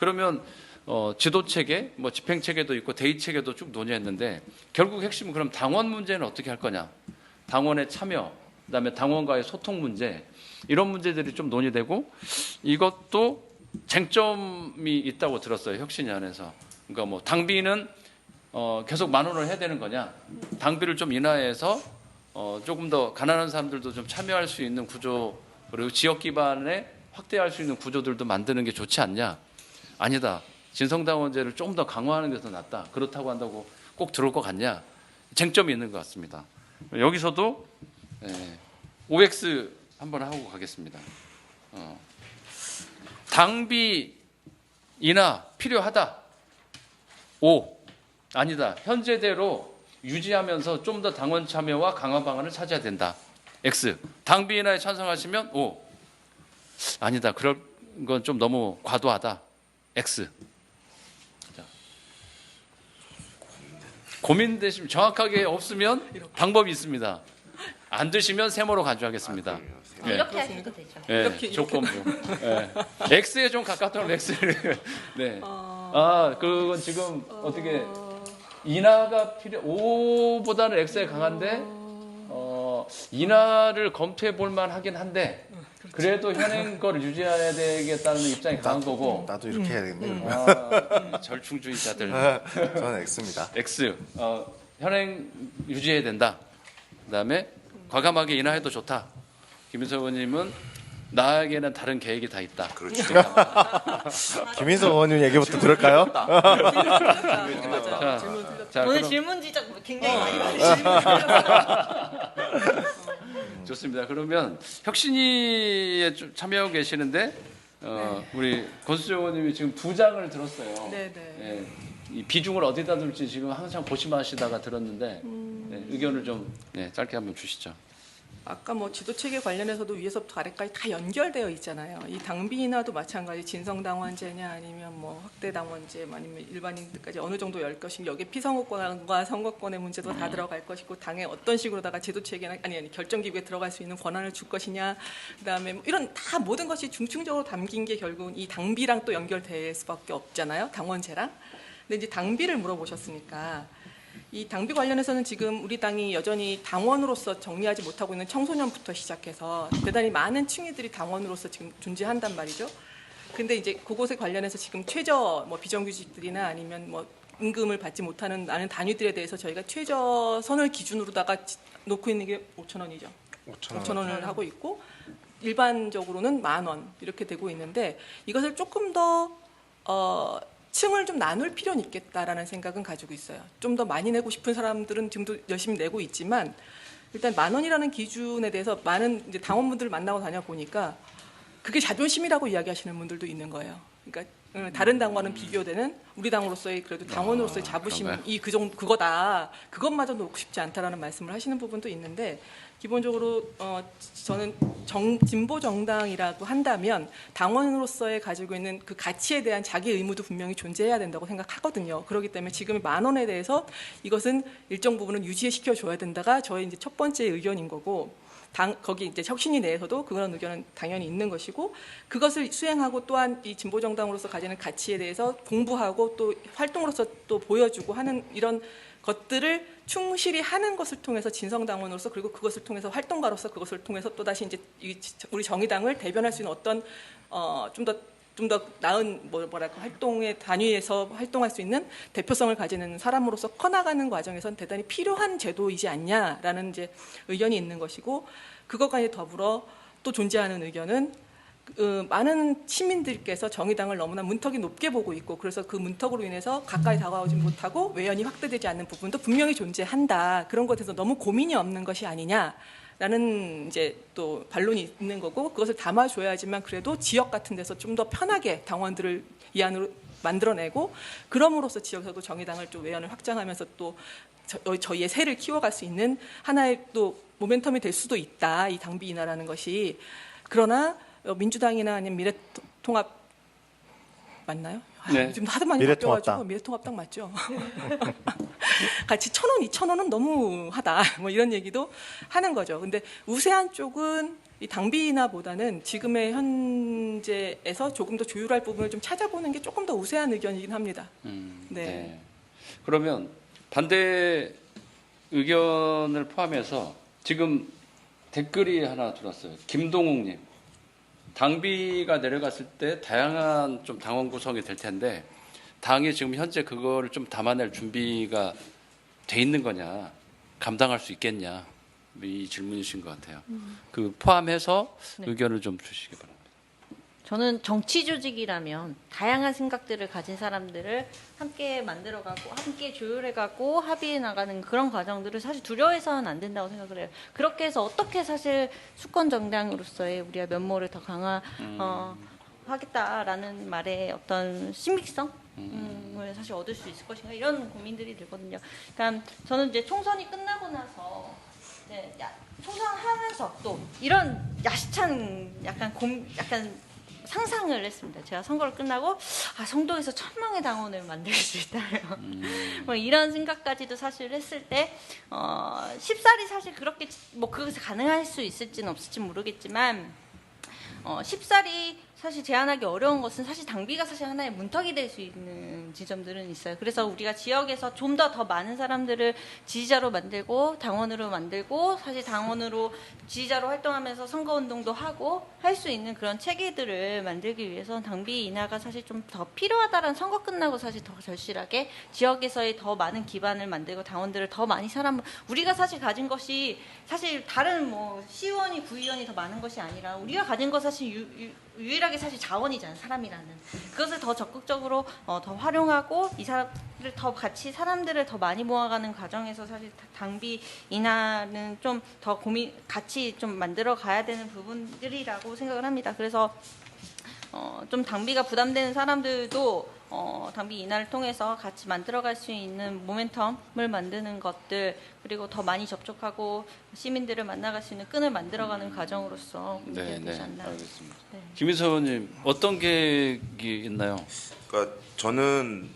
그러면 지도 체계, 뭐 집행 체계도 있고 대의 체계도 쭉 논의했는데 결국 핵심은 그럼 당원 문제는 어떻게 할 거냐? 당원의 참여, 그다음에 당원과의 소통 문제 이런 문제들이 좀 논의되고 이것도 쟁점이 있다고 들었어요. 혁신위 안에서. 그러니까 뭐 당비는 계속 10,000원을 해야 되는 거냐? 당비를 좀 인하해서 조금 더 가난한 사람들도 좀 참여할 수 있는 구조 그리고 지역 기반에 확대할 수 있는 구조들도 만드는 게 좋지 않냐? 아니다. 진성당원제를 조금 더 강화하는 게 더 낫다. 그렇다고 한다고 꼭 들어올 것 같냐? 쟁점이 있는 것 같습니다. 여기서도 OX 한번 하고 가겠습니다. 당비 인하 필요하다. O. 아니다. 현재대로 유지하면서 좀 더 당원 참여와 강화 방안을 찾아야 된다. X. 당비 인하에 찬성하시면 O. 아니다. 그럴 건 좀 너무 과도하다. X. 자. 고민되시면 정확하게 없으면 방법이 있습니다. 안 되시면 세모로 가져가겠습니다. 이렇게 하셔도 되죠. 이렇게 조건부. X에 좀 가깝던 X를. 네. 그건 지금 어떻게 인하가 O보다는 X에 강한데 인하를 검토해 볼 만하긴 한데 그래도 현행 거를 유지해야 되겠다는 입장이 강한 거고. 나도 이렇게 해야 되겠네. 절충주의자들. 저는 X입니다. X. 현행 유지해야 된다. 그다음에 과감하게 인하해도 좋다. 김인석 의원님은 나에게는 다른 계획이 다 있다. 그렇죠. 김인석 의원님 얘기부터 들을까요? 자, 오늘 그럼 질문 지적 굉장히 많이 받으시네요. 좋습니다. 그러면 혁신위에 좀 참여하고 계시는데 우리 권수정 의원님이 지금 2장을 들었어요. 네네. 이 비중을 어디다 둘지 지금 항상 고심하시다가 들었는데 의견을 좀 짧게 한번 주시죠. 아까 뭐 지도체계 관련해서도 위에서부터 아래까지 다 연결되어 있잖아요. 이 당비 인하도 마찬가지 진성당원제냐 아니면 뭐 확대당원제 아니면 일반인들까지 어느 정도 열 것인지 여기에 피선거권과 선거권의 문제도 다 들어갈 것이고 당에 어떤 식으로다가 지도체계나 아니 결정기구에 들어갈 수 있는 권한을 줄 것이냐 그다음에 뭐 이런 다 모든 것이 중층적으로 담긴 게 결국은 이 당비랑 또 연결될 수밖에 없잖아요. 당원제랑. 근데 이제 당비를 물어보셨으니까 이 당비 관련해서는 지금 우리 당이 여전히 당원으로서 정리하지 못하고 있는 청소년부터 시작해서 대단히 많은 층위들이 당원으로서 지금 존재한단 말이죠. 근데 이제 그곳에 관련해서 지금 최저 뭐 비정규직들이나 아니면 뭐 임금을 받지 못하는 많은 단위들에 대해서 저희가 최저선을 기준으로다가 놓고 있는 게 5,000원이죠. 5,000원을 하고 있고 일반적으로는 10,000원 이렇게 되고 있는데 이것을 조금 더 층을 좀 나눌 필요는 있겠다라는 생각은 가지고 있어요. 좀 더 많이 내고 싶은 사람들은 지금도 열심히 내고 있지만 일단 10,000원이라는 기준에 대해서 많은 이제 당원분들을 만나고 다녀 보니까 그게 자존심이라고 이야기하시는 분들도 있는 거예요. 그러니까 다른 당과는 비교되는 우리 당으로서의 그래도 당원으로서의 자부심이 그거다. 그것마저 놓고 싶지 않다라는 말씀을 하시는 부분도 있는데 기본적으로 저는 진보 정당이라고 한다면 당원으로서의 가지고 있는 그 가치에 대한 자기 의무도 분명히 존재해야 된다고 생각하거든요. 그렇기 때문에 지금의 10,000원에 대해서 이것은 일정 부분은 유지시켜 줘야 된다가 저의 이제 첫 번째 의견인 거고. 거기 이제 혁신위 내에서도 그런 의견은 당연히 있는 것이고 그것을 수행하고 또한 이 진보 정당으로서 가지는 가치에 대해서 공부하고 또 활동으로서 또 보여주고 하는 이런 것들을 충실히 하는 것을 통해서 진성당원으로서 그리고 그것을 통해서 활동가로서 그것을 통해서 또 다시 이제 우리 정의당을 대변할 수 있는 어떤 좀 더 나은 뭐랄까 활동의 단위에서 활동할 수 있는 대표성을 가지는 사람으로서 커나가는 과정에선 대단히 필요한 제도이지 않냐라는 이제 의견이 있는 것이고 그것과 더불어 또 존재하는 의견은 많은 시민들께서 정의당을 너무나 문턱이 높게 보고 있고 그래서 그 문턱으로 인해서 가까이 다가오지 못하고 외연이 확대되지 않는 부분도 분명히 존재한다. 그런 것에 대해서 너무 고민이 없는 것이 아니냐. 라는 이제 또 반론이 있는 거고 그것을 담아줘야지만 그래도 지역 같은 데서 좀 더 편하게 당원들을 이 안으로 만들어내고 그럼으로써 지역에서도 정의당을 좀 외연을 확장하면서 또 저희의 세를 키워갈 수 있는 하나의 또 모멘텀이 될 수도 있다. 이 당비 인하라는 것이. 그러나 민주당이나 아니면 미래통합 맞나요? 네. 요즘 하도 많이 바뀌어가지고 미래통합당 맞죠? 같이 1,000원, 2,000원은 너무하다. 뭐 이런 얘기도 하는 거죠. 근데 우세한 쪽은 이 당비 인하보다는 지금의 현재에서 조금 더 조율할 부분을 좀 찾아보는 게 조금 더 우세한 의견이긴 합니다. 네. 그러면 반대 의견을 포함해서 지금 댓글이 하나 들어왔어요. 김동욱님, 당비가 내려갔을 때 다양한 좀 당원 구성이 될 텐데 당이 지금 현재 그거를 좀 담아낼 준비가 돼 있는 거냐, 감당할 수 있겠냐, 이 질문이신 것 같아요. 그 포함해서 네. 의견을 좀 주시기 바랍니다. 저는 정치 조직이라면 다양한 생각들을 가진 사람들을 함께 만들어가고 함께 조율해가고 합의해 나가는 그런 과정들을 사실 두려워해서는 안 된다고 생각을 해요. 그렇게 해서 어떻게 사실 수권 정당으로서의 우리가 면모를 더 강화하겠다라는 말의 어떤 신빙성 을 사실 얻을 수 있을 것인가 이런 고민들이 들거든요. 그러니까 저는 이제 총선이 끝나고 나서 이제 총선하면서 또 이런 야심찬 약간 상상을 했습니다. 제가 선거를 끝나고 성동에서 1000명의 당원을 만들 수 있다면 뭐 이런 생각까지도 사실 했을 때 쉽사리 사실 그렇게 뭐 그것이 가능할 수 있을지는 없을지 모르겠지만 쉽사리 사실 제한하기 어려운 것은 사실 당비가 사실 하나의 문턱이 될 수 있는 지점들은 있어요. 그래서 우리가 지역에서 좀 더 많은 사람들을 지지자로 만들고 당원으로 만들고 사실 당원으로 지지자로 활동하면서 선거운동도 하고 할 수 있는 그런 체계들을 만들기 위해서는 당비 인하가 사실 좀 더 필요하다라는 선거 끝나고 사실 더 절실하게 지역에서의 더 많은 기반을 만들고 당원들을 더 많이 우리가 사실 가진 것이 사실 다른 뭐 시의원이 구의원이 더 많은 것이 아니라 우리가 가진 것 사실 유일하게 사실 자원이잖아요. 사람이라는 그것을 더 적극적으로 더 활용하고 이 사람들을 더 같이 사람들을 더 많이 모아가는 과정에서 사실 당비 인하는 좀 더 같이 좀 만들어 가야 되는 부분들이라고 생각을 합니다. 그래서 좀 당비가 부담되는 사람들도 당비 인하를 통해서 같이 만들어갈 수 있는 모멘텀을 만드는 것들 그리고 더 많이 접촉하고 시민들을 만나갈 수 있는 끈을 만들어가는 과정으로서 되지 않나. 알겠습니다. 네. 김인석 의원님 어떤 계획이 있나요? 그러니까 저는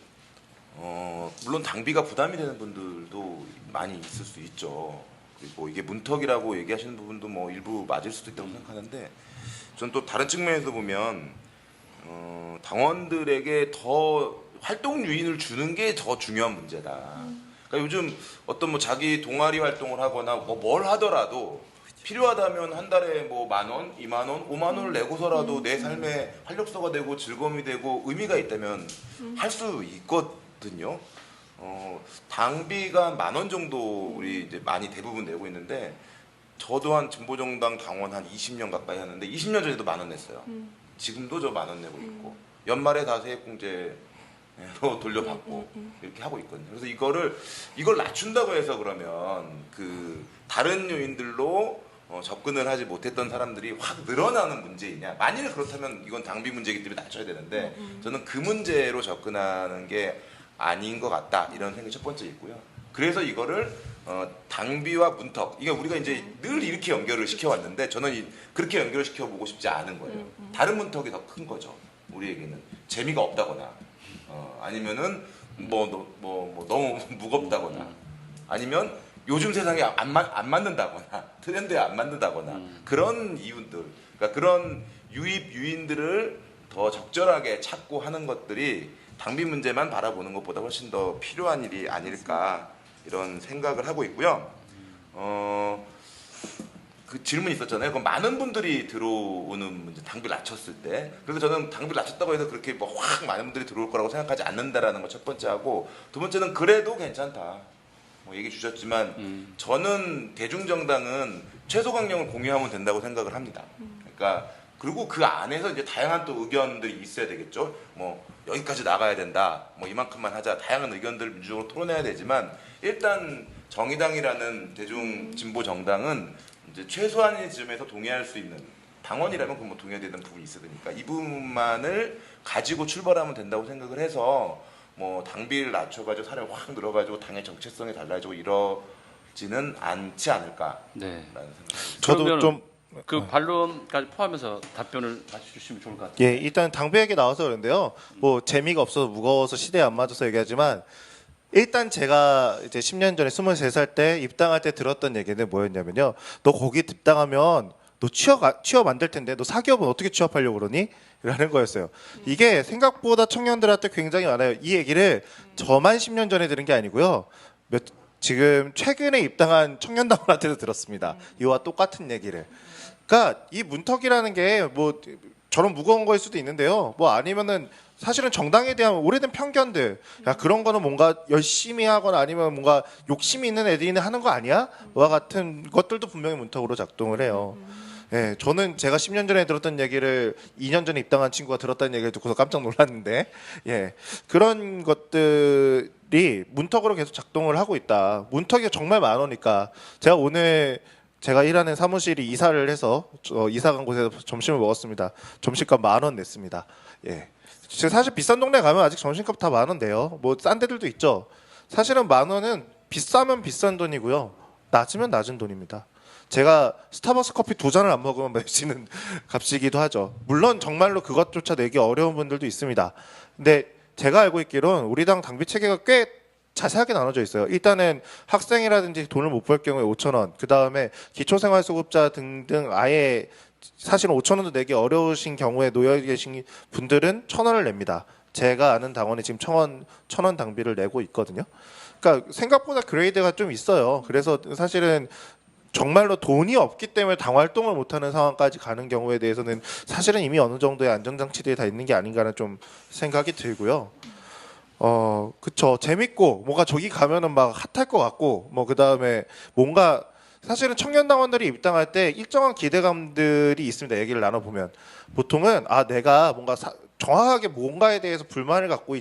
물론 당비가 부담이 되는 분들도 많이 있을 수 있죠. 그리고 이게 문턱이라고 얘기하시는 부분도 뭐 일부 맞을 수도 있다고 생각하는데 저는 또 다른 측면에서 보면 당원들에게 더 활동 유인을 주는 게 더 중요한 문제다. 그러니까 요즘 어떤 뭐 자기 동아리 활동을 하거나 뭐 뭘 하더라도 필요하다면 한 달에 뭐 10,000원, 20,000원, 50,000원을 내고서라도 내 삶에 활력소가 되고 즐거움이 되고 의미가 있다면 할 수 있거든요. 당비가 10,000원 정도 우리 이제 많이 대부분 내고 있는데 저도 한 진보정당 당원 한 20년 가까이 하는데 20년 전에도 10,000원 냈어요. 지금도 저 10,000원 내고 있고 연말에 다 세액공제로 돌려받고 이렇게 하고 있거든요. 그래서 이걸 낮춘다고 해서 그러면 그 다른 요인들로 접근을 하지 못했던 사람들이 확 늘어나는 문제이냐? 만일 그렇다면 이건 당비 문제이기 때문에 낮춰야 되는데 저는 그 문제로 접근하는 게 아닌 것 같다 이런 생각이 첫 번째 있고요. 그래서 이거를 당비와 문턱 이게 우리가 이제 늘 이렇게 연결을 시켜왔는데 저는 그렇게 연결을 시켜보고 싶지 않은 거예요. 다른 문턱이 더 큰 거죠. 우리에게는 재미가 없다거나 아니면은 뭐 너무 무겁다거나 아니면 요즘 세상에 안 맞는다거나 트렌드에 안 맞는다거나 그런 이유들 그러니까 그런 유인들을 더 적절하게 찾고 하는 것들이 당비 문제만 바라보는 것보다 훨씬 더 필요한 일이 아닐까 이런 생각을 하고 있고요. 그 질문 있었잖아요. 그 많은 분들이 들어오는 문제, 당비를 낮췄을 때. 그래서 저는 당비를 낮췄다고 해서 그렇게 뭐 확 많은 분들이 들어올 거라고 생각하지 않는다라는 거 첫 번째 하고 두 번째는 그래도 괜찮다. 뭐 얘기 주셨지만 저는 대중정당은 최소 강령을 공유하면 된다고 생각을 합니다. 그러니까 그리고 그 안에서 이제 다양한 또 의견들이 있어야 되겠죠. 뭐 여기까지 나가야 된다. 뭐 이만큼만 하자. 다양한 의견들을 민주적으로 토론해야 되지만 일단 정의당이라는 대중 진보 정당은 이제 최소한의 지점에서 동의할 수 있는 당원이라면 그뭐 동의해야 되는 부분이 있으니까 이 부분만을 가지고 출발하면 된다고 생각을 해서 뭐 당비를 낮춰가지고 사람이 확 늘어가지고 당의 정체성이 달라지고 이러지는 않지 않을까라는 네. 생각입니다. 저도 그러면 좀 그 반론까지 포함해서 답변을 같이 주시면 좋을 것 같아요. 예, 일단 당비 얘기 나와서 그런데요. 뭐 재미가 없어서 무거워서 시대에 안 맞아서 얘기하지만 일단 제가 이제 10년 전에 23살 때 입당할 때 들었던 얘기는 뭐였냐면요. 너 거기 입당하면 너 취업 안 될 텐데 너 사기업은 어떻게 취업하려고 그러니? 라는 거였어요. 이게 생각보다 청년들한테 굉장히 많아요. 이 얘기를 저만 10년 전에 들은 게 아니고요. 지금 최근에 입당한 청년당원한테도 들었습니다. 이와 똑같은 얘기를. 그러니까 이 문턱이라는 게 뭐 저런 무거운 거일 수도 있는데요. 뭐 아니면은 사실은 정당에 대한 오래된 편견들, 야 그런 거는 뭔가 열심히 하거나 아니면 뭔가 욕심이 있는 애들이 하는 거 아니야? 와 같은 것들도 분명히 문턱으로 작동을 해요. 예, 저는 제가 10년 전에 들었던 얘기를 2년 전에 입당한 친구가 들었다는 얘기를 듣고서 깜짝 놀랐는데, 예, 그런 것들이 문턱으로 계속 작동을 하고 있다. 문턱이 정말 많으니까 제가 오늘 제가 일하는 사무실이 이사를 해서 이사 간 곳에서 점심을 먹었습니다. 점심값 10,000원 냈습니다. 예. 사실 비싼 동네 가면 아직 점심값 다 10,000원 돼요. 뭐 싼 데들도 있죠. 사실은 10,000원은 비싸면 비싼 돈이고요. 낮으면 낮은 돈입니다. 제가 스타벅스 커피 2잔을 안 먹으면 마시는 값이기도 하죠. 물론 정말로 그것조차 내기 어려운 분들도 있습니다. 근데 제가 알고 있기로는 우리 당 당비 체계가 꽤 자세하게 나눠져 있어요. 일단은 학생이라든지 돈을 못 벌 경우에 5,000원, 그 다음에 기초생활수급자 등등 아예 사실은 5,000원도 내기 어려우신 경우에 놓여 계신 분들은 1,000원을 냅니다. 제가 아는 당원이 지금 1,000원 당비를 내고 있거든요. 그러니까 생각보다 그레이드가 좀 있어요. 그래서 사실은 정말로 돈이 없기 때문에 당 활동을 못하는 상황까지 가는 경우에 대해서는 사실은 이미 어느 정도의 안정장치들이 다 있는 게 아닌가는 좀 생각이 들고요. 그쵸. 재밌고 뭔가 저기 가면은 막 핫할 것 같고 뭐 그 다음에 뭔가 사실은 청년당원들이 입당할 때 일정한 기대감들이 있습니다. 얘기를 나눠보면 보통은 내가 뭔가 정확하게 뭔가에 대해서 불만을 갖고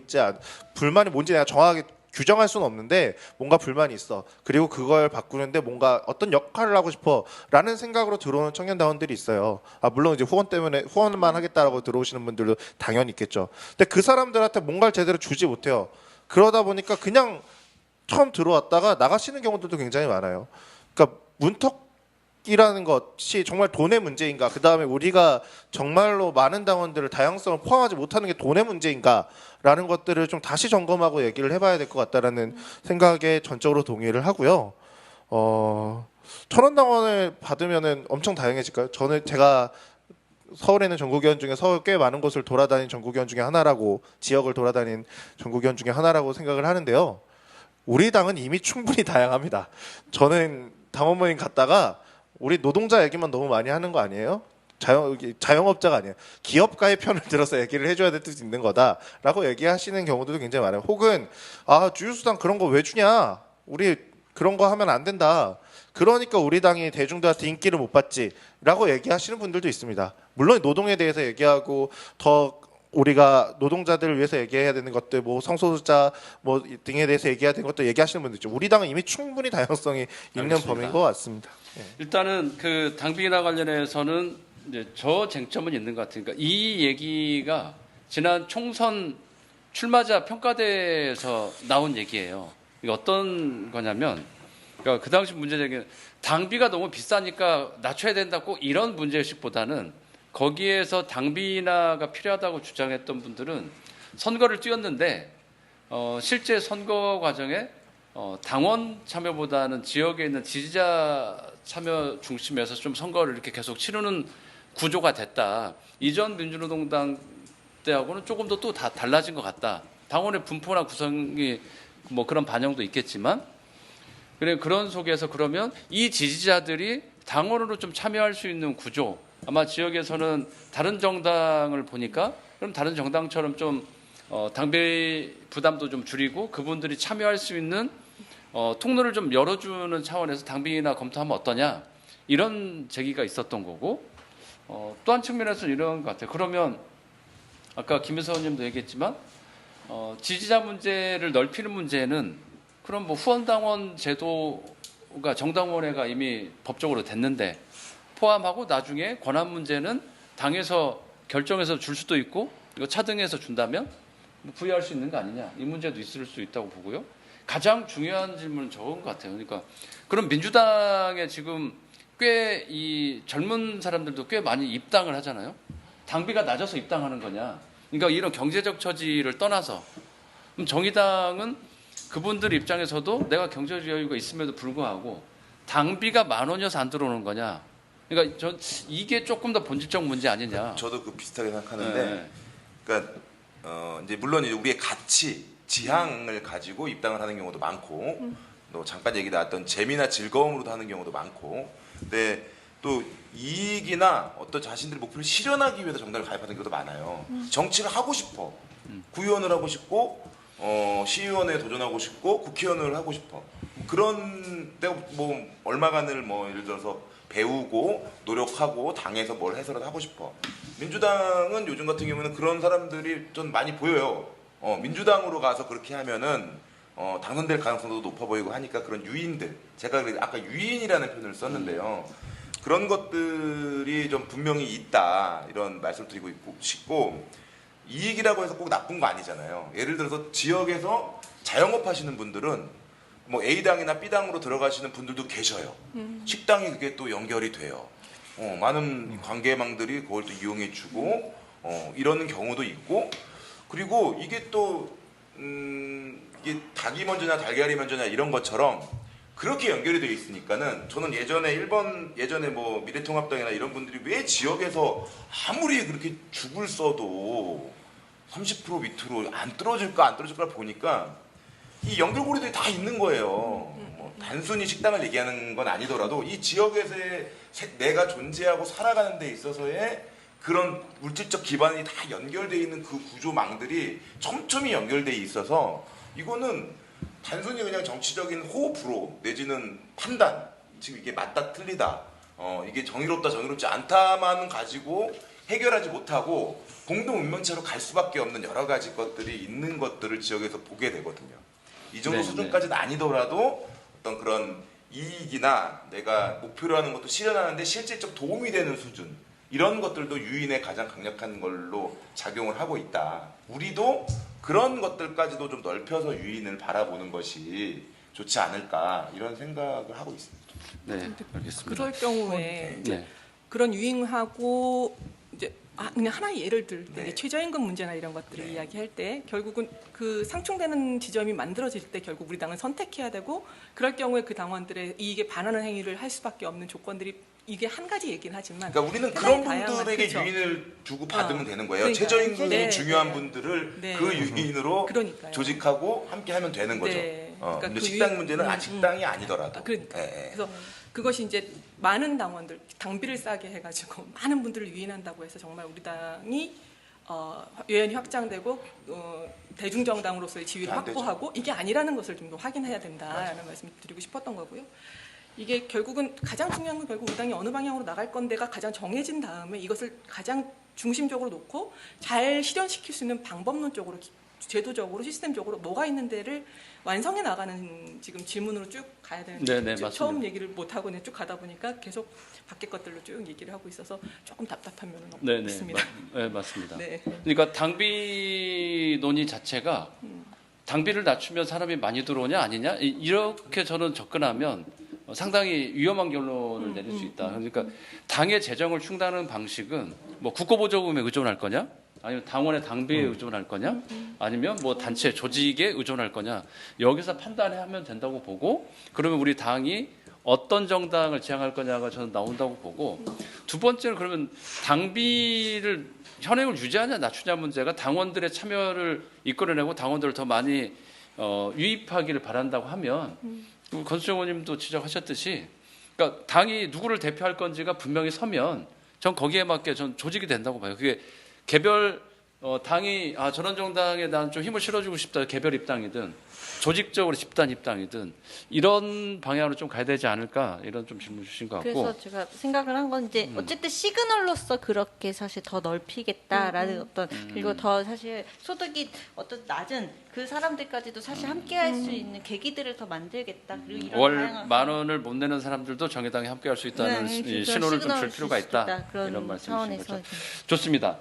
불만이 뭔지 내가 정확하게 규정할 수는 없는데 뭔가 불만이 있어. 그리고 그걸 바꾸는데 뭔가 어떤 역할을 하고 싶어라는 생각으로 들어오는 청년당원들이 있어요. 물론 이제 후원 때문에 후원만 하겠다라고 들어오시는 분들도 당연히 있겠죠. 근데 그 사람들한테 뭔가를 제대로 주지 못해요. 그러다 보니까 그냥 처음 들어왔다가 나가시는 경우들도 굉장히 많아요. 그러니까 문턱이라는 것이 정말 돈의 문제인가? 그 다음에 우리가 정말로 많은 당원들을 다양성을 포함하지 못하는 게 돈의 문제인가? 라는 것들을 좀 다시 점검하고 얘기를 해봐야 될 것 같다라는 생각에 전적으로 동의를 하고요. 1,000원 당원을 받으면은 엄청 다양해질까요? 제가 서울에 있는 전국위원 중에 서울 꽤 많은 곳을 돌아다닌 전국위원 중에 하나라고 지역을 돌아다닌 전국위원 중에 하나라고 생각을 하는데요. 우리 당은 이미 충분히 다양합니다. 저는 당원 모임 갔다가 우리 노동자 얘기만 너무 많이 하는 거 아니에요? 자영업자가 아니에요. 기업가의 편을 들어서 얘기를 해줘야 될 수도 있는 거다라고 얘기하시는 경우도 굉장히 많아요. 혹은 주휴수당 그런 거 왜 주냐? 우리 그런 거 하면 안 된다. 그러니까 우리 당이 대중들한테 인기를 못 받지라고 얘기하시는 분들도 있습니다. 물론 노동에 대해서 얘기하고 더 우리가 노동자들을 위해서 얘기해야 되는 것들, 뭐 성소수자 뭐 등에 대해서 얘기해야 되는 것도 얘기하시는 분들 있죠. 우리 당은 이미 충분히 다양성이 있는 알겠습니다. 범위인 것 같습니다. 일단은 그 당비나 관련해서는 이제 저 쟁점은 있는 것 같으니까 이 얘기가 지난 총선 출마자 평가대에서 나온 얘기예요. 이게 어떤 거냐면 그러니까 그 당시 문제 제기는 당비가 너무 비싸니까 낮춰야 된다고 이런 문제의식보다는 거기에서 당비나가 필요하다고 주장했던 분들은 선거를 뛰었는데 실제 선거 과정에 당원 참여보다는 지역에 있는 지지자 참여 중심에서 좀 선거를 이렇게 계속 치르는 구조가 됐다. 이전 민주노동당 때하고는 조금 더 또 다 달라진 것 같다. 당원의 분포나 구성이 뭐 그런 반영도 있겠지만 그런 속에서 그러면 이 지지자들이 당원으로 좀 참여할 수 있는 구조 아마 지역에서는 다른 정당을 보니까 그럼 다른 정당처럼 좀 당비 부담도 좀 줄이고 그분들이 참여할 수 있는 통로를 좀 열어주는 차원에서 당비나 검토하면 어떠냐 이런 제기가 있었던 거고 또 한 측면에서는 이런 것 같아요. 그러면 아까 김혜서 의원님도 얘기했지만 지지자 문제를 넓히는 문제는 그럼 뭐 후원당원 제도가 정당원회가 이미 법적으로 됐는데 포함하고 나중에 권한 문제는 당에서 결정해서 줄 수도 있고 이거 차등해서 준다면 부여할 수 있는 거 아니냐 이 문제도 있을 수 있다고 보고요. 가장 중요한 질문은 저건 것 같아요. 그러니까 그럼 민주당에 지금 꽤 이 젊은 사람들도 꽤 많이 입당을 하잖아요. 당비가 낮아서 입당하는 거냐. 그러니까 이런 경제적 처지를 떠나서 그럼 정의당은 그분들 입장에서도 내가 경제적 여유가 있음에도 불구하고 당비가 10,000원이어서 안 들어오는 거냐. 그러니까 전 이게 조금 더 본질적 문제 아니냐. 저도 그 비슷하게 생각하는데, 네. 그러니까 이제 물론 이제 우리의 가치, 지향을 가지고 입당을 하는 경우도 많고, 또 잠깐 얘기 나왔던 재미나 즐거움으로도 하는 경우도 많고, 근데 또 이익이나 어떤 자신들의 목표를 실현하기 위해서 정당을 가입하는 경우도 많아요. 정치를 하고 싶어, 구의원을 하고 싶고, 시의원에 도전하고 싶고, 국회의원을 하고 싶어. 그런 내가 뭐 얼마간을 뭐 예를 들어서 배우고 노력하고 당에서 뭘 해서라도 하고 싶어. 민주당은 요즘 같은 경우는 그런 사람들이 좀 많이 보여요. 민주당으로 가서 그렇게 하면은 당선될 가능성도 높아 보이고 하니까 그런 유인들, 제가 아까 유인이라는 표현을 썼는데요. 그런 것들이 좀 분명히 있다, 이런 말씀을 드리고 싶고, 이익이라고 해서 꼭 나쁜 거 아니잖아요. 예를 들어서 지역에서 자영업 하시는 분들은 뭐 A당이나 B당으로 들어가시는 분들도 계셔요. 식당이 그게 또 연결이 돼요. 많은 관계망들이 그걸 또 이용해 주고 이러는 경우도 있고, 그리고 이게 또 이게 닭이 먼저냐 달걀이 먼저냐 이런 것처럼 그렇게 연결이 되어 있으니까는, 저는 예전에 뭐 미래통합당이나 이런 분들이 왜 지역에서 아무리 그렇게 죽을 써도 30% 밑으로 안 떨어질까 보니까 이 연결고리들이 다 있는 거예요. 뭐 단순히 식당을 얘기하는 건 아니더라도 이 지역에서의 내가 존재하고 살아가는 데 있어서의 그런 물질적 기반이 다 연결되어 있는 그 구조망들이 촘촘히 연결되어 있어서, 이거는 단순히 그냥 정치적인 호불호 내지는 판단, 지금 이게 맞다 틀리다, 이게 정의롭다 정의롭지 않다만 가지고 해결하지 못하고 공동 운명체로 갈 수밖에 없는 여러 가지 것들이 있는 것들을 지역에서 보게 되거든요. 이 정도 네, 수준까지는 아니더라도 어떤 그런 이익이나 내가 목표로 하는 것도 실현하는데 실질적 도움이 되는 수준, 이런 것들도 유인에 가장 강력한 걸로 작용을 하고 있다. 우리도 그런 것들까지도 좀 넓혀서 유인을 바라보는 것이 좋지 않을까, 이런 생각을 하고 있습니다. 네, 알겠습니다. 그럴 경우에 이제 네. 그런 유행하고 이제 그냥 하나의 예를 들 때, 네. 최저임금 문제나 이런 것들을 네. 이야기할 때 결국은 그 상충되는 지점이 만들어질 때 결국 우리 당은 선택해야 되고, 그럴 경우에 그 당원들의 이익에 반하는 행위를 할 수밖에 없는 조건들이, 이게 한 가지 얘기는 하지만 그러니까 우리는 상당히 그런 다양한, 분들에게 그렇죠. 유인을 주고 받으면 되는 거예요. 그러니까요. 최저임금이 네, 중요한 네. 분들을 네. 그 유인으로 그러니까요. 조직하고 함께 하면 되는 거죠. 네. 그러니까 근데 그 식당 유인- 문제는 식당이 아니더라도. 그러니까 예, 예. 그래서 그것이 이제 많은 당원들 당비를 싸게 해가지고 많은 분들을 유인한다고 해서 정말 우리 당이 외연이 확장되고 대중정당으로서의 지위를 안 되죠. 확보하고 이게 아니라는 것을 좀 더 확인해야 된다라는 말씀을 드리고 싶었던 거고요. 이게 결국은 가장 중요한 건 결국 우리 당이 어느 방향으로 나갈 건데가 가장 정해진 다음에 이것을 가장 중심적으로 놓고 잘 실현시킬 수 있는 방법론적으로, 제도적으로, 시스템적으로 뭐가 있는 데를 완성해 나가는 지금 질문으로 쭉 가야 되는데, 네, 쭉 맞습니다. 처음 얘기를 못 하고 쭉 가다 보니까 계속 밖에 것들로 쭉 얘기를 하고 있어서 조금 답답한 면은 없습니다. 네, 맞습니다. 네. 그러니까 당비 논의 자체가 당비를 낮추면 사람이 많이 들어오냐 아니냐, 이렇게 저는 접근하면 상당히 위험한 결론을 내릴 수 있다. 그러니까 당의 재정을 충당하는 방식은 뭐 국고보조금에 의존할 거냐, 아니면 당원의 당비에 의존할 거냐, 아니면 뭐 단체 조직에 의존할 거냐, 여기서 판단하면 된다고 보고, 그러면 우리 당이 어떤 정당을 지향할 거냐가 저는 나온다고 보고, 두 번째는 그러면 당비를 현행을 유지하냐 낮추냐 문제가 당원들의 참여를 이끌어내고 당원들을 더 많이 유입하기를 바란다고 하면, 권수정 의원님도 지적하셨듯이, 그러니까 당이 누구를 대표할 건지가 분명히 서면 전 거기에 맞게 전 조직이 된다고 봐요. 그게 개별 당이 저런 정당에 난 좀 힘을 실어주고 싶다, 개별 입당이든 조직적으로 집단 입당이든 이런 방향으로 좀 가야 되지 않을까, 이런 좀 질문 주신 것 같고. 그래서 제가 생각을 한 건 이제 어쨌든 시그널로서 그렇게 사실 더 넓히겠다라는 어떤, 그리고 더 사실 소득이 어떤 낮은 그 사람들까지도 사실 함께할 수 있는 계기들을 더 만들겠다. 그리고 이런 월 다양한 10,000원을 못 내는 사람들도 정의당에 함께할 수 있다는 네, 이 그런 신호를 좀 줄 시그널을 필요가 줄수 있다. 있다. 그런 이런 말씀이신 차원에서 거죠. 좋습니다.